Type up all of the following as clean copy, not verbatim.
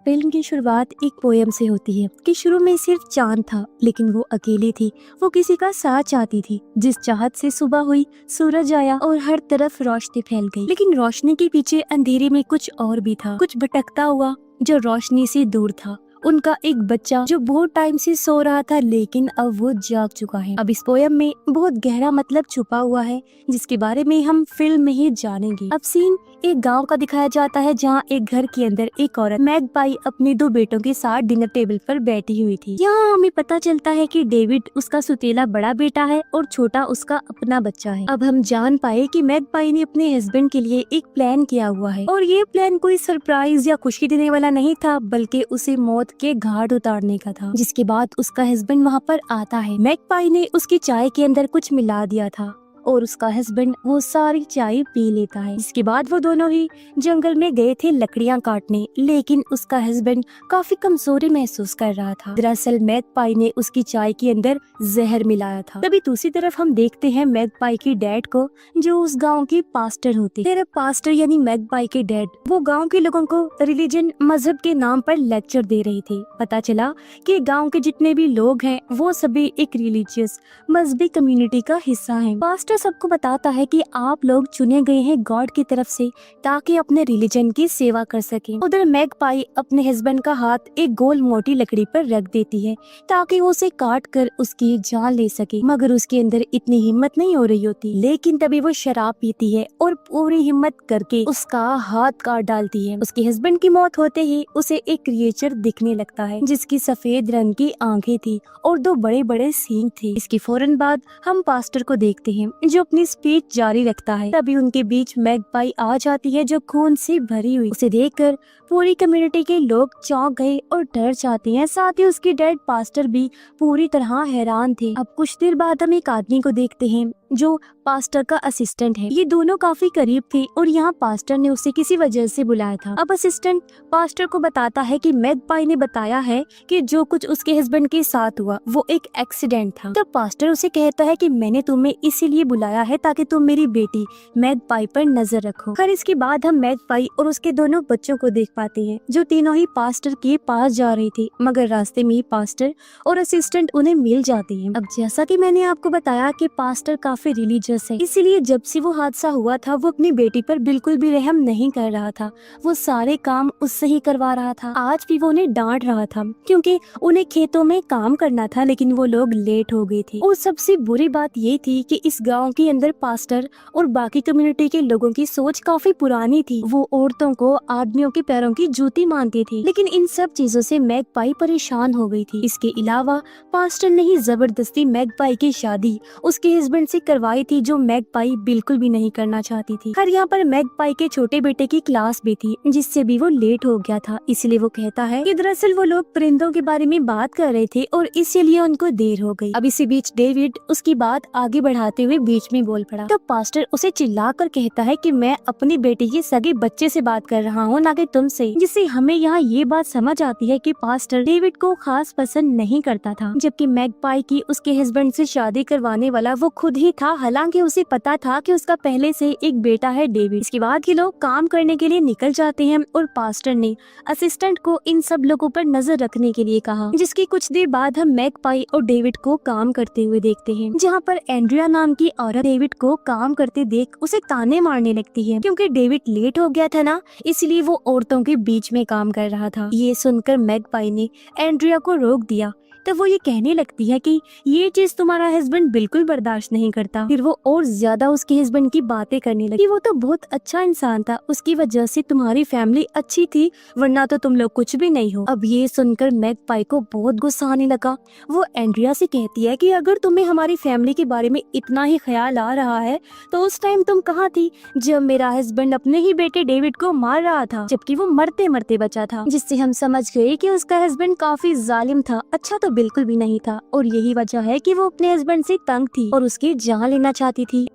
Film की शुरुआत एक पोयम से होती है कि शुरू में सिर्फ चांद था लेकिन वो अकेली थी। वो किसी का साथ चाहती थी। जिस चाहत से सुबह हुई, सूरज आया और हर तरफ रोशनी फैल गई। लेकिन रोशनी के पीछे अंधेरे में कुछ और भी था, कुछ भटकता हुआ जो रोशनी से दूर था। उनका एक बच्चा जो बहुत टाइम से सो रहा था लेकिन अब वो जाग चुका है। अब इस पोयम में बहुत गहरा मतलब छुपा हुआ है जिसके बारे में हम फिल्म में ही जानेंगे। अब सीन एक गांव का दिखाया जाता है जहां एक घर के अंदर एक औरत मैगपाई अपने 2 बेटों के साथ डिनर टेबल पर बैठी हुई थी। यहाँ हमें पता चलता है कि डेविड उसका सुतीला बड़ा बेटा है और छोटा उसका अपना बच्चा है। अब हम जान पाए कि मैगपाई ने अपने हस्बैंड के लिए एक प्लान किया हुआ है और ये प्लान कोई सरप्राइज या खुशी देने वाला नहीं था बल्कि उसे मौत के घाट उतारने का था। जिसके बाद उसका हस्बैंड वहाँ पर आता है। मैगपाई ने उसकी चाय के अंदर कुछ मिला दिया था और उसका हस्बैंड वो सारी चाय पी लेता है। इसके बाद वो दोनों ही जंगल में गए थे लकड़ियां काटने, लेकिन उसका हस्बैंड काफी कमजोरी महसूस कर रहा था। दरअसल मैगपाई ने उसकी चाय के अंदर जहर मिलाया था। तभी दूसरी तरफ हम देखते हैं मैगपाई की डैड को जो उस गाँव की पास्टर होती है। पास्टर यानी मैगपाई के डैड वो गाँव के लोगों को रिलीजन मजहब के नाम पर लेक्चर दे रही थी। पता चला कि गाँव के जितने भी लोग हैं वो सभी एक रिलीजियस मजहबी कम्युनिटी का हिस्सा है। पास्टर सबको बताता है कि आप लोग चुने गए हैं गॉड की तरफ से ताकि अपने रिलीजन की सेवा कर सके। उधर मैगपाई अपने हस्बैंड का हाथ एक गोल मोटी लकड़ी पर रख देती है ताकि वो उसे काट कर उसकी जान ले सके, मगर उसके अंदर इतनी हिम्मत नहीं हो रही होती। लेकिन तभी वो शराब पीती है और पूरी हिम्मत करके उसका हाथ काट डालती है। उसके हस्बैंड की मौत होते ही उसे एक क्रिएचर दिखने लगता है जिसकी सफेद रंग की आंखें थी और 2 बड़े बड़े सींग थे। इसके फौरन बाद हम पास्टर को देखते हैं जो अपनी स्पीच जारी रखता है। तभी उनके बीच मैगपाई आ जाती है जो खून से भरी हुई। उसे देखकर पूरी कम्युनिटी के लोग चौंक गए और डर जाते हैं। साथ ही उसकी डैड पास्टर भी पूरी तरह हैरान थे। अब कुछ देर बाद हम एक आदमी को देखते हैं जो पास्टर का असिस्टेंट है। ये दोनों काफी करीब थे और यहाँ पास्टर ने उसे किसी वजह से बुलाया था। अब असिस्टेंट पास्टर को बताता है कि मैगपाई ने बताया है कि जो कुछ उसके हस्बैंड के साथ हुआ वो एक एक्सीडेंट था। तब पास्टर उसे कहता है कि मैंने तुम्हें इसीलिए बुलाया है ताकि तुम मेरी बेटी मैगपाई पर नजर रखो। खैर इसके बाद हम मैगपाई और उसके दोनों बच्चों को देख पाते हैं जो तीनों ही पास्टर के पास जा रही थी, मगर रास्ते में पास्टर और असिस्टेंट उन्हें मिल जाते हैं। अब जैसा कि मैंने आपको बताया कि पास्टर काफी रिलीजियस है, इसीलिए जब से वो हादसा हुआ था वो अपनी बेटी पर बिल्कुल भी रहम नहीं कर रहा था। वो सारे काम उससे ही करवा रहा था। आज भी वो उन्हें डांट रहा था क्योंकि उन्हें खेतों में काम करना था लेकिन वो लोग लेट हो गए थे। और सबसे बुरी बात ये थी कि इस गांव के अंदर पास्टर और बाकी कम्युनिटी के लोगों की सोच काफी पुरानी थी। वो औरतों को आदमियों के पैरों की जूती मानती थी। लेकिन इन सब चीजों से मैगपाई परेशान हो गई थी। इसके अलावा पास्टर ने ही जबरदस्ती मैगपाई की शादी उसके हस्बैंड से करवाई थी जो मैगपाई बिल्कुल भी नहीं करना चाहती थी। खैर यहाँ पर मैगपाई के छोटे बेटे की क्लास भी थी जिससे भी वो लेट हो गया था। इसलिए वो कहता है कि दरअसल वो लोग परिंदों के बारे में बात कर रहे थे और इसीलिए उनको देर हो गई। अब इसी बीच डेविड उसकी बात आगे बढ़ाते हुए बीच में बोल पड़ा। तो पास्टर उसे चिल्लाकर कहता है कि मैं अपनी बेटी के सगे बच्चे से बात कर रहा हूँ ना कि तुमसे। जिससे हमें यहाँ ये बात समझ आती है कि पास्टर डेविड को खास पसंद नहीं करता था, जबकि मैगपाई की उसके हस्बैंड से शादी करवाने वाला वो खुद ही था। हालांकि उसे पता था कि उसका पहले से एक बेटा है डेविड। इसके बाद ये लोग काम करने के लिए निकल जाते हैं और पास्टर ने असिस्टेंट को इन सब लोगों पर नजर रखने के लिए कहा। जिसकी कुछ देर बाद हम मैगपाई और डेविड को काम करते हुए देखते हैं, जहाँ पर एंड्रिया नाम की औरत डेविड को काम करते देख उसे ताने मारने लगती है क्योंकि डेविड लेट हो गया था ना, इसलिए वो औरतों के बीच में काम कर रहा था। ये सुनकर मैगपाई ने एंड्रिया को रोक दिया। तब वो ये कहने लगती है कि ये चीज तुम्हारा हस्बैंड बिल्कुल बर्दाश्त नहीं करता। फिर वो और ज्यादा उसके हस्बैंड की बातें करने लगी। वो तो बहुत अच्छा इंसान था, उसकी वजह से तुम्हारी फैमिली अच्छी थी, वरना तो तुम लोग कुछ भी नहीं हो। अब ये सुनकर मैगपाई को बहुत गुस्सा आने लगा। वो एंड्रिया से कहती है कि अगर तुम्हें हमारी फैमिली के बारे में इतना ही ख्याल आ रहा है तो उस टाइम तुम कहाँ थी जब मेरा हस्बैंड अपने ही बेटे डेविड को मार रहा था, जबकि वो मरते मरते बचा था। जिससे हम समझ गए कि उसका हस्बैंड काफी जालिम था, अच्छा तो बिल्कुल भी नहीं था। और यही वजह है कि वो अपने हस्बैंड से तंग थी और उसकी जान लेना चाहती थी।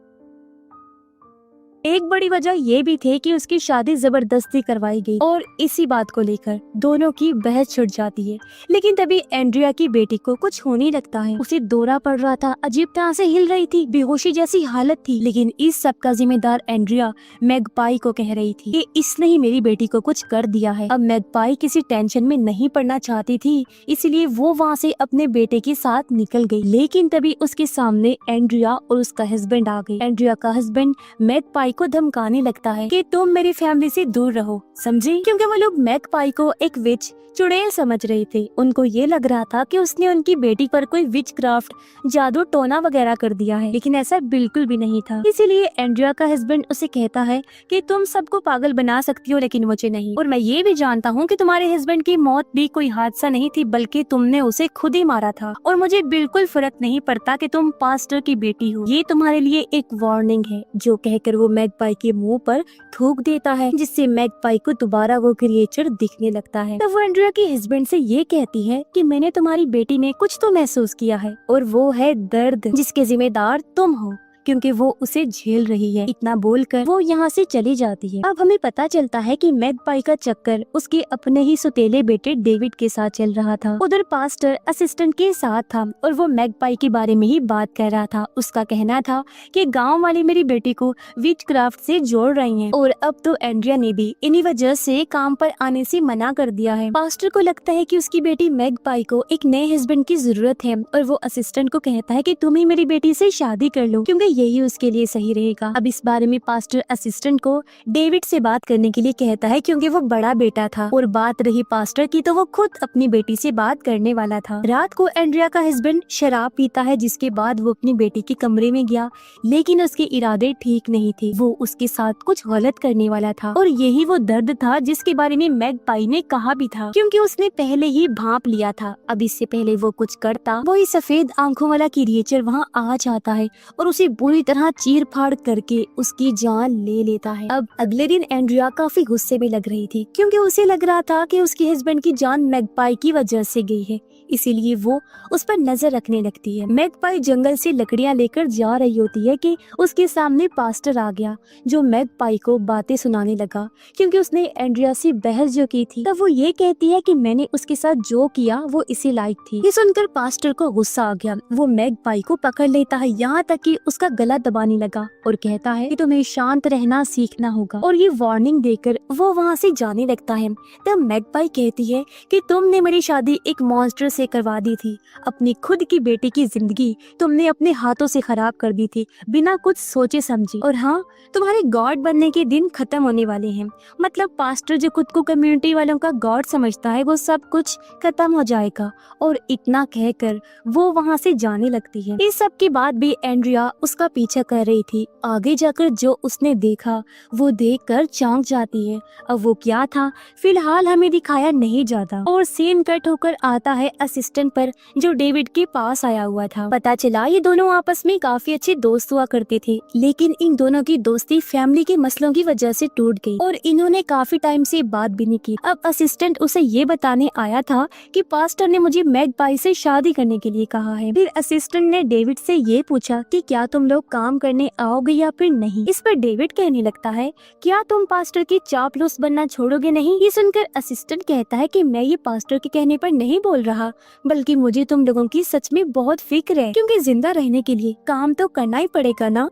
एक बड़ी वजह ये भी थी कि उसकी शादी जबरदस्ती करवाई गई और इसी बात को लेकर दोनों की बहस छिड़ जाती है। लेकिन तभी एंड्रिया की बेटी को कुछ होने लगता है। उसे दौरा पड़ रहा था, अजीब तरह से हिल रही थी, बेहोशी जैसी हालत थी। लेकिन इस सब का जिम्मेदार एंड्रिया मैगपाई को कह रही थी कि इसने ही मेरी बेटी को कुछ कर दिया है। अब मैगपाई किसी टेंशन में नहीं पड़ना चाहती थी, इसलिए वो वहाँ से अपने बेटे के साथ निकल गई। लेकिन तभी उसके सामने एंड्रिया और उसका हस्बैंड आ गई। एंड्रिया का हस्बैंड मैगपाई को धमकाने लगता है कि तुम मेरी फैमिली से दूर रहो, समझी? क्योंकि वो लोग मैगपाई को एक विच चुड़ैल समझ रहे थे। उनको ये लग रहा था कि उसने उनकी बेटी पर कोई विच क्राफ्ट, जादू टोना वगैरह कर दिया है, लेकिन ऐसा बिल्कुल भी नहीं था। इसीलिए एंड्रिया का हस्बैंड उसे कहता है कि तुम सबको पागल बना सकती हो लेकिन मुझे नहीं, और मैं ये भी जानता हूँ कि तुम्हारे हस्बैंड की मौत भी कोई हादसा नहीं थी बल्कि तुमने उसे खुद ही मारा था, और मुझे बिल्कुल फर्क नहीं पड़ता कि तुम पास्टर की बेटी हो। ये तुम्हारे लिए एक वार्निंग है। जो कहकर वो मैगपाई के मुंह पर थूक देता है, जिससे मैगपाई को दोबारा वो क्रिएचर दिखने लगता है। तब वो एंड्रिया के हस्बैंड से ये कहती है कि मैंने तुम्हारी बेटी में कुछ तो महसूस किया है, और वो है दर्द, जिसके जिम्मेदार तुम हो, क्योंकि वो उसे झेल रही है। इतना बोलकर वो यहाँ से चली जाती है। अब हमें पता चलता है कि मैगपाई का चक्कर उसके अपने ही सुतेले बेटे डेविड के साथ चल रहा था। उधर पास्टर असिस्टेंट के साथ था और वो मैगपाई के बारे में ही बात कर रहा था। उसका कहना था कि गांव वाले मेरी बेटी को विचक्राफ्ट से जोड़ रही हैं, और अब तो एंड्रिया ने भी इन्हीं वजह से काम पर आने से मना कर दिया है। पास्टर को लगता है कि उसकी बेटी मैगपाई को एक नए हस्बैंड की जरूरत है, और वो असिस्टेंट को कहता है कि तुम ही मेरी बेटी से शादी कर लो, क्योंकि यही उसके लिए सही रहेगा। अब इस बारे में पास्टर असिस्टेंट को डेविड से बात करने के लिए कहता है, क्योंकि वो बड़ा बेटा था, और बात रही पास्टर की तो वो खुद अपनी बेटी से बात करने वाला था। रात को एंड्रिया का हस्बैंड शराब पीता है, जिसके बाद वो अपनी बेटी के कमरे में गया, लेकिन उसके इरादे ठीक नहीं थे। वो उसके साथ कुछ गलत करने वाला था, और यही वो दर्द था जिसके बारे में मैगपाई ने कहा भी था, क्योंकि उसने पहले ही भांप लिया था। अब इससे पहले वो कुछ करता, वही सफेद आंखों वाला क्रिएचर वहाँ आ जाता है और उसे बुरी तरह चीर फाड़ करके उसकी जान ले लेता है। अब अगले दिन एंड्रिया काफी गुस्से में लग रही थी, क्योंकि उसे लग रहा था कि उसके हस्बैंड की जान मैगपाई की वजह से गई है, इसीलिए वो उस पर नजर रखने लगती है। मैगपाई जंगल से लकड़ियां लेकर जा रही होती है कि उसके सामने पास्टर आ गया, जो मैगपाई को बातें सुनाने लगा, क्योंकि उसने एंड्रिया से बहस जो की थी। तब वो ये कहती है कि मैंने उसके साथ जो किया वो इसी लायक थी। ये सुनकर पास्टर को गुस्सा आ गया। वो मैगपाई को पकड़ लेता है, यहाँ तक कि उसका गला दबाने लगा, और कहता है कि तुम्हें शांत रहना सीखना होगा, और ये वार्निंग देकर वो वहाँ से जाने लगता है। तब मैगपाई कहती है कि तुमने मेरी शादी एक मॉन्स्टर से करवा दी थी, अपनी खुद की बेटी की जिंदगी तुमने अपने हाथों से खराब कर दी थी बिना कुछ सोचे समझे, और हाँ, तुम्हारे गॉड बनने के दिन खत्म होने वाले हैं। मतलब पास्टर जो खुद को कम्युनिटी वालों का गॉड समझता है, वो सब कुछ खत्म हो जाएगा। और इतना कहकर वो वहाँ से जाने लगती है। इस सब के बाद भी एंड्रिया उसका पीछा कर रही थी। आगे जाकर जो उसने देखा वो देखकर चौंक जाती है। अब वो क्या था फिलहाल हमें दिखाया नहीं जाता, और सीन कट होकर आता है असिस्टेंट पर, जो डेविड के पास आया हुआ था। पता चला ये दोनों आपस में काफी अच्छे दोस्त हुआ करते थे, लेकिन इन दोनों की दोस्ती फैमिली के मसलों की वजह से टूट गई, और इन्होंने काफी टाइम से बात भी नहीं की। अब असिस्टेंट उसे ये बताने आया था कि पास्टर ने मुझे मैगपाई से शादी करने के लिए कहा है। फिर असिस्टेंट ने डेविड से ये पूछा कि क्या तुम लोग काम करने आओगे या फिर नहीं। इस पर डेविड कहने लगता है, क्या तुम पास्टर की चापलूस बनना छोड़ोगे नहीं। ये सुनकर असिस्टेंट कहता है कि मैं ये पास्टर के कहने पर नहीं बोल रहा, बल्कि मुझे तुम लोगों की सच में बहुत फिक्र है, क्योंकि जिंदा रहने के लिए काम तो करना ही पड़ेगा ना।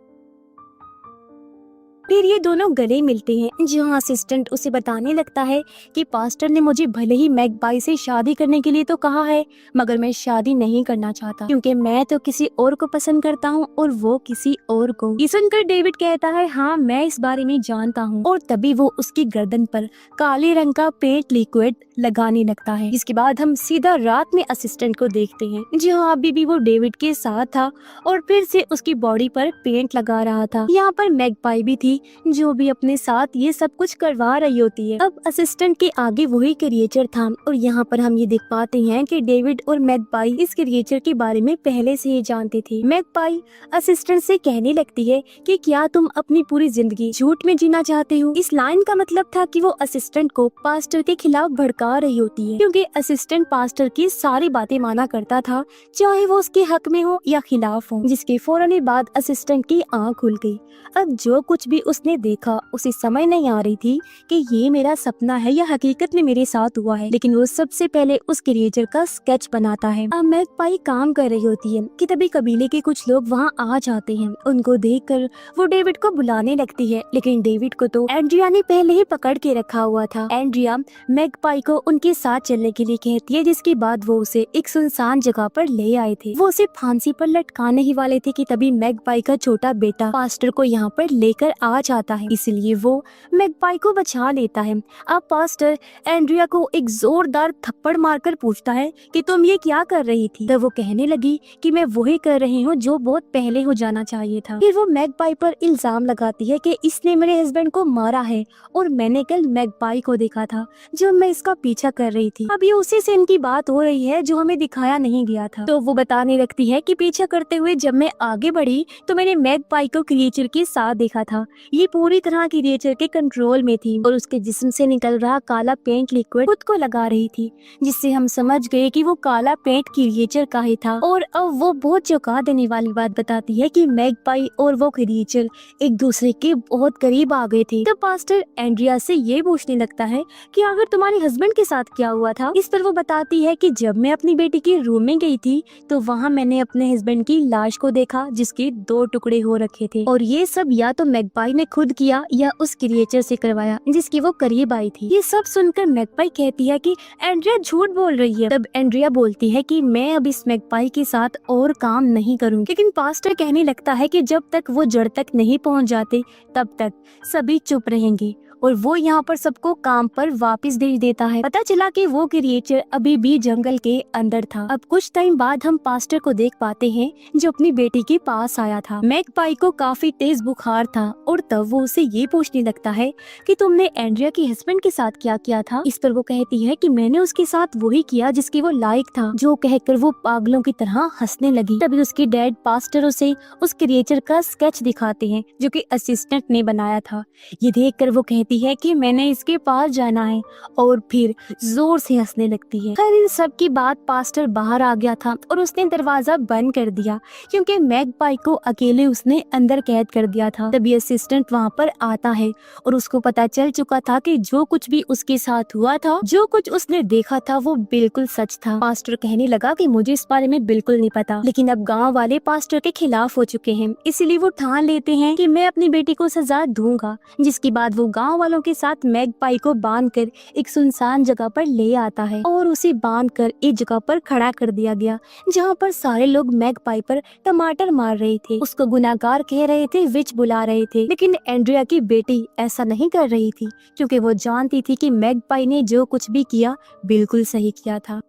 फिर ये दोनों गले मिलते हैं, जहाँ असिस्टेंट उसे बताने लगता है कि पास्टर ने मुझे भले ही मैगपाई से शादी करने के लिए तो कहा है, मगर मैं शादी नहीं करना चाहता, क्योंकि मैं तो किसी और को पसंद करता हूँ और वो किसी और को। ये सुनकर डेविड कहता है, हाँ मैं इस बारे में जानता हूँ, और तभी वो उसकी गर्दन पर काले रंग का पेंट लिक्विड लगाने लगता है। इसके बाद हम सीधा रात में असिस्टेंट को देखते हैं, जहाँ अभी भी वो डेविड के साथ था और फिर से उसकी बॉडी पर पेंट लगा रहा था। यहाँ पर मैगपाई भी थी, जो भी अपने साथ ये सब कुछ करवा रही होती है। अब असिस्टेंट के आगे वही क्रिएचर था, और यहाँ पर हम ये देख पाते हैं कि डेविड और मैगपाई इस क्रिएचर के बारे में पहले से ही जानते थे। मैगपाई असिस्टेंट से कहने लगती है कि क्या तुम अपनी पूरी जिंदगी झूठ में जीना चाहते हो। इस लाइन का मतलब था कि वो असिस्टेंट को पास्टर के खिलाफ भड़का घबरा रही होती है क्योंकि असिस्टेंट पास्टर की सारी बातें माना करता था, चाहे वो उसके हक में हो या खिलाफ हो। जिसके फौरन ही बाद असिस्टेंट की आंख खुल गई। अब जो कुछ भी उसने देखा उसे समझ नहीं आ रही थी कि ये मेरा सपना है या हकीकत में मेरे साथ हुआ है, लेकिन वो सबसे पहले उस क्रिएचर का स्केच बनाता है। अब मैगपाई काम कर रही होती है कि तभी कबीले के कुछ लोग वहाँ आ जाते हैं। उनको देखकर वो डेविड को बुलाने लगती है, लेकिन डेविड को तो एंड्रिया ने पहले ही पकड़ के रखा हुआ था। एंड्रिया मैगपाई को उनके साथ चलने के लिए कहती है, जिसके बाद वो उसे एक सुनसान जगह पर ले आए थे। वो उसे फांसी पर लटकाने ही वाले थे कि तभी मैगपाई का छोटा बेटा पास्टर को यहाँ पर लेकर आ जाता है, इसलिए वो मैगपाई को बचा लेता है। अब पास्टर एंड्रिया को एक जोरदार थप्पड़ मारकर पूछता है कि तुम ये क्या कर रही थी। तब वो कहने लगी कि मैं वही कर रही हूँ जो बहुत पहले हो जाना चाहिए था। फिर वो मैगपाई पर इल्जाम लगाती है कि इसने मेरे हस्बैंड को मारा है और मैंने कल मैगपाई को देखा था जब मैं इसका पीछा कर रही थी। अब ये उसी सीन की बात हो रही है जो हमें दिखाया नहीं गया था। तो वो बताने लगती है कि पीछा करते हुए जब मैं आगे बढ़ी तो मैंने मैगपाई को क्रिएचर के साथ देखा था। ये पूरी तरह क्रिएचर के कंट्रोल में थी और उसके जिस्म से निकल रहा काला पेंट लिक्विड खुद को लगा रही थी, जिससे हम समझ गए कि वो काला पेंट क्रिएचर का ही था। और अब वो बहुत चौंका देने वाली बात बताती है कि मैगपाई और वो क्रिएचर एक दूसरे के बहुत करीब आ गए थे। तब पास्टर एंड्रिया से ये पूछने लगता है कि अगर तुम्हारे हस्बैंड के साथ क्या हुआ था। इस पर वो बताती है कि जब मैं अपनी बेटी के रूम में गई थी तो वहाँ मैंने अपने हस्बैंड की लाश को देखा जिसके 2 टुकड़े हो रखे थे, और ये सब या तो मैगपाई ने खुद किया या उस क्रिएचर से करवाया जिसकी वो करीब आई थी। ये सब सुनकर मैगपाई कहती है कि एंड्रिया झूठ बोल रही है। तब एंड्रिया बोलती है कि मैं अब इस मैगपाई के साथ और काम नहीं करूंगी, लेकिन पास्टर कहने लगता है कि जब तक वो जड़ तक नहीं पहुंच जाते तब तक सभी चुप रहेंगे, और वो यहाँ पर सबको काम पर वापस भेज देता है। पता चला कि वो क्रिएचर अभी भी जंगल के अंदर था। अब कुछ टाइम बाद हम पास्टर को देख पाते हैं जो अपनी बेटी के पास आया था। मैगपाई को काफी तेज बुखार था और तब वो उसे ये पूछने लगता है कि तुमने एंड्रिया के हस्बैंड के साथ क्या किया था। इस पर वो कहती है कि मैंने उसके साथ वही किया जिसकी वो लायक था। जो कहकर वो पागलों की तरह हंसने लगी। तभी उसकी डैड पास्टर उसे उस क्रिएचर का स्केच दिखाते हैं जो कि असिस्टेंट ने बनाया था। ये देखकर वो कहती है कि मैंने इसके पास जाना है, और फिर जोर से हंसने लगती है। खैर इन सब की बात पास्टर बाहर आ गया था और उसने दरवाजा बंद कर दिया क्योंकि मैगपाई को अकेले उसने अंदर कैद कर दिया था। तभी असिस्टेंट वहाँ पर आता है और उसको पता चल चुका था कि जो कुछ भी उसके साथ हुआ था, जो कुछ उसने देखा था वो बिल्कुल सच था। पास्टर कहने लगा कि मुझे इस बारे में बिल्कुल नहीं पता, लेकिन अब गाँव वाले पास्टर के खिलाफ हो चुके हैं, इसलिए वो ठान लेते हैं कि मैं अपनी बेटी को सजा दूंगा। जिसके बाद वो गाँव वालों के साथ मैगपाई को बांधकर एक सुनसान जगह पर ले आता है और उसे बांधकर एक जगह पर खड़ा कर दिया गया जहाँ पर सारे लोग मैगपाई पर टमाटर मार रहे थे, उसको गुनाहगार कह रहे थे, विच बुला रहे थे। लेकिन एंड्रिया की बेटी ऐसा नहीं कर रही थी क्योंकि वो जानती थी कि मैगपाई ने जो कुछ भी किया बिल्कुल सही किया था।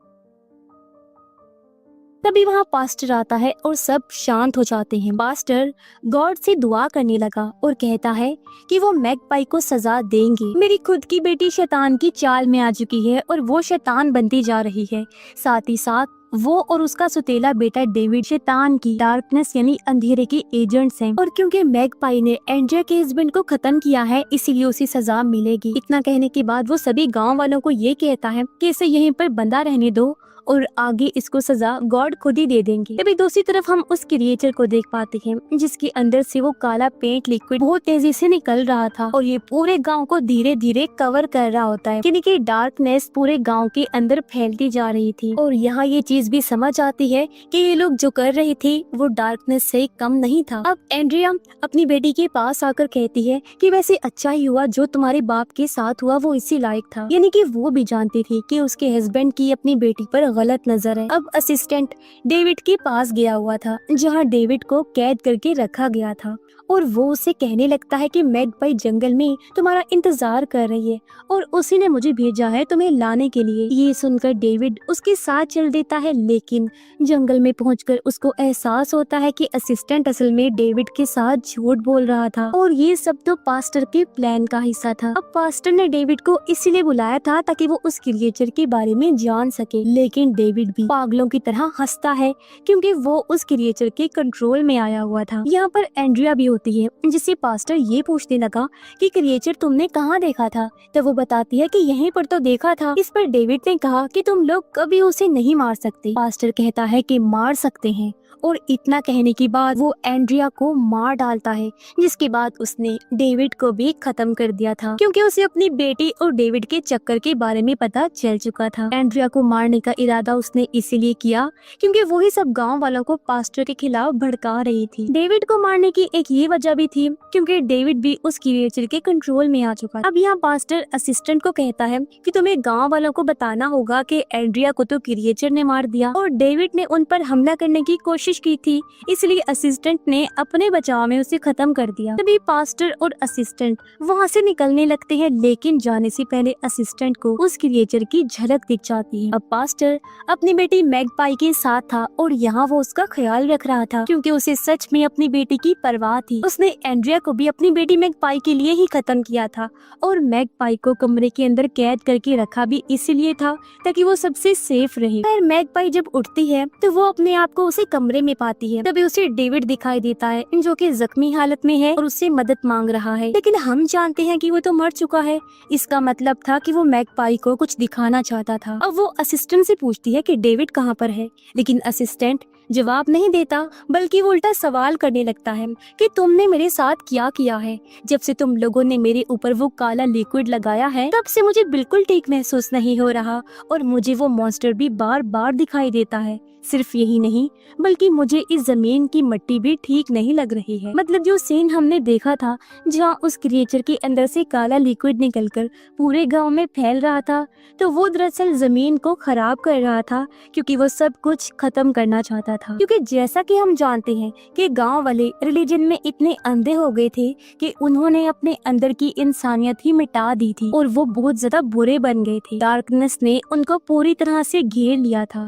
तभी वहाँ पास्टर आता है और सब शांत हो जाते हैं। पास्टर गॉड से दुआ करने लगा और कहता है कि वो मैगपाई को सजा देंगे। मेरी खुद की बेटी शैतान की चाल में आ चुकी है और वो शैतान बनती जा रही है। साथ ही साथ वो और उसका सुतेला बेटा डेविड शैतान की डार्कनेस यानी अंधेरे के एजेंट्स हैं, और क्योंकि मैगपाई ने एंड्रिया के हस्बैंड को खत्म किया है इसीलिए उसे सजा मिलेगी। इतना कहने के बाद वो सभी गांव वालों को ये कहता है कि इसे यहीं पर बंधा रहने दो और आगे इसको सजा गॉड खुद ही दे देंगे। तभी दूसरी तरफ हम उस क्रिएचर को देख पाते हैं जिसके अंदर से वो काला पेंट लिक्विड बहुत तेजी से निकल रहा था और ये पूरे गांव को धीरे धीरे कवर कर रहा होता है, यानी कि डार्कनेस पूरे गांव के अंदर फैलती जा रही थी। और यहाँ ये चीज भी समझ आती है कि ये लोग जो कर रहे थे वो डार्कनेस से कम नहीं था। अब एंड्रिया अपनी बेटी के पास आकर कहती है कि वैसे अच्छा ही हुआ जो तुम्हारे बाप के साथ हुआ वो इसी लायक था, यानी कि वो भी जानती थी कि उसके हस्बैंड की अपनी बेटी पर गलत नजर है। अब असिस्टेंट डेविड के पास गया हुआ था जहां डेविड को कैद करके रखा गया था और वो उसे कहने लगता है कि मैगपाई जंगल में तुम्हारा इंतजार कर रही है और उसी ने मुझे भेजा है तुम्हें लाने के लिए। ये सुनकर डेविड उसके साथ चल देता है है, लेकिन जंगल में पहुंचकर उसको एहसास होता है कि असिस्टेंट असल में डेविड के साथ झूठ बोल रहा था और ये सब तो पास्टर के प्लान का हिस्सा था। अब पास्टर ने डेविड को इसीलिए बुलाया था ताकि वो उस क्रिएचर के बारे में जान सके, लेकिन डेविड भी पागलों की तरह हंसता है क्योंकि वो उस क्रिएचर के कंट्रोल में आया हुआ था। यहाँ पर एंड्रिया भी होती है, जिससे पास्टर ये पूछने लगा कि क्रिएचर तुमने कहाँ देखा था, तो वो बताती है कि यहीं पर तो देखा था। इस पर डेविड ने कहा कि तुम लोग कभी उसे नहीं मार सकते। पास्टर कहता है कि मार सकते हैं और इतना कहने के बाद वो एंड्रिया को मार डालता है, जिसके बाद उसने डेविड को भी खत्म कर दिया था क्योंकि उसे अपनी बेटी और डेविड के चक्कर के बारे में पता चल चुका था। एंड्रिया को मारने का इरादा उसने इसीलिए किया क्योंकि वो ही सब गांव वालों को पास्टर के खिलाफ भड़का रही थी। डेविड को मारने की एक ये वजह भी थी क्योंकि डेविड भी उस क्रिएचर के कंट्रोल में आ चुका। अब यहाँ पास्टर असिस्टेंट को कहता है कि तुम्हें गाँव वालों को बताना होगा कि एंड्रिया को तो क्रिएचर ने मार दिया और डेविड ने उन पर हमला करने की कोशिश की थी, इसलिए असिस्टेंट ने अपने बचाव में उसे खत्म कर दिया। तभी पास्टर और असिस्टेंट वहाँ से निकलने लगते हैं, लेकिन जाने से पहले असिस्टेंट को उस क्रिएचर की झलक दिख जाती है। अब पास्टर अपनी बेटी मैगपाई के साथ था और यहाँ वो उसका ख्याल रख रहा था क्योंकि उसे सच में अपनी बेटी की परवाह थी। उसने एंड्रिया को भी अपनी बेटी मैगपाई के लिए ही खत्म किया था और मैगपाई को कमरे के अंदर कैद करके रखा भी इसीलिए था ताकि वो सबसे सेफ रहे। फिर मैगपाई जब उठती है तो वो अपने आप को उसे कमरे में पाती है। तभी उसे डेविड दिखाई देता है जो कि जख्मी हालत में है और उससे मदद मांग रहा है, लेकिन हम जानते हैं कि वो तो मर चुका है। इसका मतलब था कि वो मैगपाई को कुछ दिखाना चाहता था। अब वो असिस्टेंट से पूछती है कि डेविड कहाँ पर है, लेकिन असिस्टेंट जवाब नहीं देता बल्कि वो उल्टा सवाल करने लगता है कि तुमने मेरे साथ क्या किया है। जब से तुम लोगों ने मेरे ऊपर वो काला लिक्विड लगाया है तब से मुझे बिल्कुल ठीक महसूस नहीं हो रहा और मुझे वो मॉन्स्टर भी बार बार दिखाई देता है। सिर्फ यही नहीं बल्कि मुझे इस जमीन की मिट्टी भी ठीक नहीं लग रही है। मतलब जो सीन हमने देखा था जहाँ उस क्रिएचर के अंदर से काला लिक्विड निकलकर पूरे गांव में फैल रहा था, तो वो दरअसल जमीन को खराब कर रहा था क्योंकि वो सब कुछ खत्म करना चाहता था। क्योंकि जैसा कि हम जानते हैं कि गांव वाले रिलीजन में इतने अंधे हो गए थे कि उन्होंने अपने अंदर की इंसानियत ही मिटा दी थी और वो बहुत ज्यादा बुरे बन गए थे। डार्कनेस ने उनको पूरी तरह से घेर लिया था।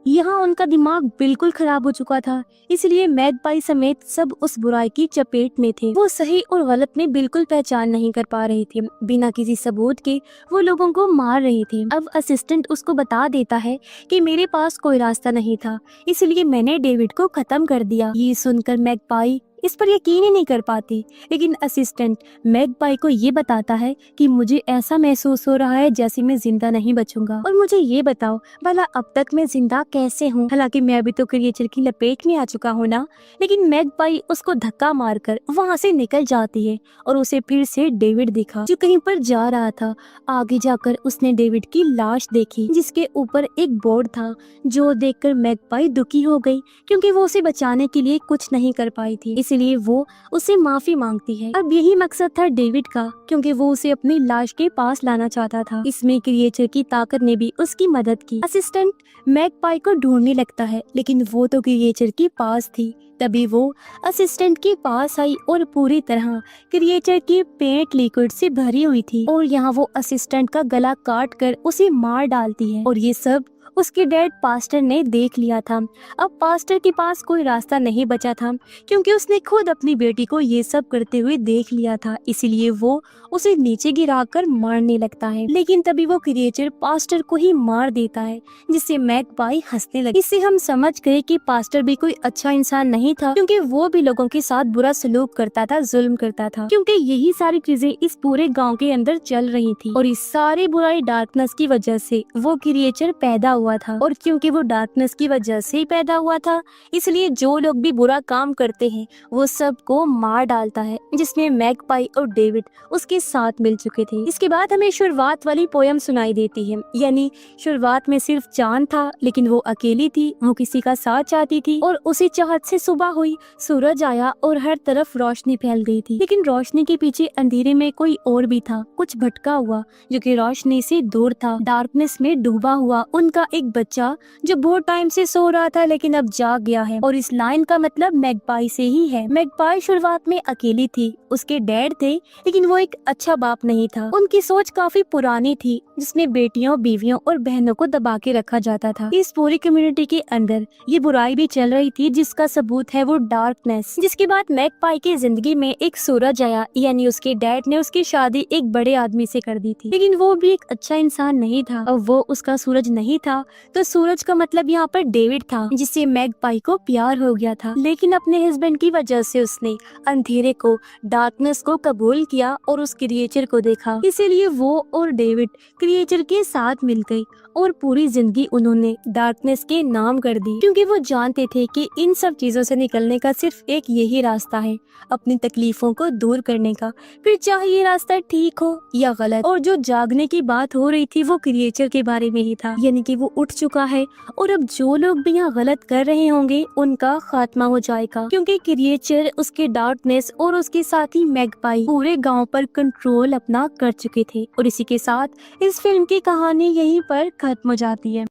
यहाँ उनका दिमाग बिल्कुल खराब हो चुका था, इसलिए मैगपाई समेत सब उस बुराई की चपेट में थे। वो सही और गलत में बिल्कुल पहचान नहीं कर पा रहे थे। बिना किसी सबूत के वो लोगों को मार रहे थे। अब असिस्टेंट उसको बता देता है कि मेरे पास कोई रास्ता नहीं था, इसलिए मैंने डेविड को खत्म कर दिया। ये सुनकर मैगपाई इस पर यकीन ही नहीं कर पाती, लेकिन असिस्टेंट मैगपाई को ये बताता है कि मुझे ऐसा महसूस हो रहा है जैसे मैं जिंदा नहीं बचूंगा और मुझे ये बताओ भला अब तक मैं जिंदा कैसे हूँ। हालांकि मैं अभी तो क्रिएचर की लपेट में आ चुका हूँ ना, लेकिन मैगपाई उसको धक्का मारकर वहाँ से निकल जाती है और उसे फिर से डेविड दिखा जो कहीं पर जा रहा था। आगे जाकर उसने डेविड की लाश देखी जिसके ऊपर एक बोर्ड था, जो देखकर मैगपाई दुखी हो गई क्योंकि वो उसे बचाने के लिए कुछ नहीं कर पाई थी, इसलिए वो उसे माफी मांगती है। अब यही मकसद था डेविड का क्योंकि वो उसे अपनी लाश के पास लाना चाहता था। इसमें क्रिएचर की ताकत ने भी उसकी मदद की। असिस्टेंट मैगपाई को ढूंढने लगता है लेकिन वो तो क्रिएचर के पास थी। तभी वो असिस्टेंट के पास आई और पूरी तरह क्रिएचर की पेट लिक्विड से भरी हुई थी और यहाँ वो असिस्टेंट का गला काट कर उसे मार डालती है और ये सब उसके डैड पास्टर ने देख लिया था। अब पास्टर के पास कोई रास्ता नहीं बचा था क्योंकि उसने खुद अपनी बेटी को ये सब करते हुए देख लिया था, इसीलिए वो उसे नीचे गिराकर मारने लगता है। लेकिन तभी वो क्रिएचर पास्टर को ही मार देता है जिससे मैगपाई हंसने लगी। इससे हम समझ गए कि पास्टर भी कोई अच्छा इंसान नहीं था क्योंकि वो भी लोगों के साथ बुरा सलूक करता था, जुल्म करता था, क्योंकि यही सारी चीजें इस पूरे गाँव के अंदर चल रही थी और इस सारी बुराई डार्कनेस की वजह से वो क्रिएचर पैदा हुआ था। और क्योंकि वो डार्कनेस की वजह से ही पैदा हुआ था, इसलिए जो लोग भी बुरा काम करते हैं वो सबको मार डालता है, जिसमें मैगपाई और डेविड उसके साथ मिल चुके थे। इसके बाद हमें शुरुआत वाली पोयम सुनाई देती है, यानी शुरुआत में सिर्फ चांद था लेकिन वो अकेली थी, वो किसी का साथ चाहती थी और उसी चाहत से सुबह हुई, सूरज आया और हर तरफ रोशनी फैल गई थी। लेकिन रोशनी के पीछे अंधेरे में कोई और भी था, कुछ भटका हुआ जो कि रोशनी से दूर था, डार्कनेस में डूबा हुआ। उनका एक बच्चा जो बहुत टाइम से सो रहा था लेकिन अब जाग गया है। और इस लाइन का मतलब मैगपाई से ही है। मैगपाई शुरुआत में अकेली थी, उसके डैड थे लेकिन वो एक अच्छा बाप नहीं था। उनकी सोच काफी पुरानी थी जिसमें बेटियों, बीवियों और बहनों को दबा के रखा जाता था। इस पूरी कम्युनिटी के अंदर ये बुराई भी चल रही थी जिसका सबूत है वो डार्कनेस। जिसके बाद मैगपाई की जिंदगी में एक सूरज आया, यानी उसके डैड ने उसकी शादी एक बड़े आदमी से कर दी थी, लेकिन वो भी एक अच्छा इंसान नहीं था और वो उसका सूरज नहीं था। तो सूरज का मतलब यहाँ पर डेविड था जिससे मैगपाई को प्यार हो गया था। लेकिन अपने हस्बैंड की वजह से उसने अंधेरे को, डार्कनेस को कबूल किया और उस क्रिएचर को देखा। इसीलिए वो और डेविड क्रिएचर के साथ मिल गई और पूरी जिंदगी उन्होंने डार्कनेस के नाम कर दी, क्योंकि वो जानते थे कि इन सब चीजों से निकलने का सिर्फ एक यही रास्ता है, अपनी तकलीफों को दूर करने का, फिर चाहे ये रास्ता ठीक हो या गलत। और जो जागने की बात हो रही थी वो क्रिएचर के बारे में ही था, यानी कि वो उठ चुका है और अब जो लोग भी यहाँ गलत कर रहे होंगे उनका खात्मा हो जाएगा, क्योंकि क्रिएचर, उसके डार्कनेस और उसके साथ ही मैगपाई पूरे गाँव पर कंट्रोल अपना कर चुके थे। और इसी के साथ इस फिल्म की कहानी यहीं पर खत्म हो जाती है।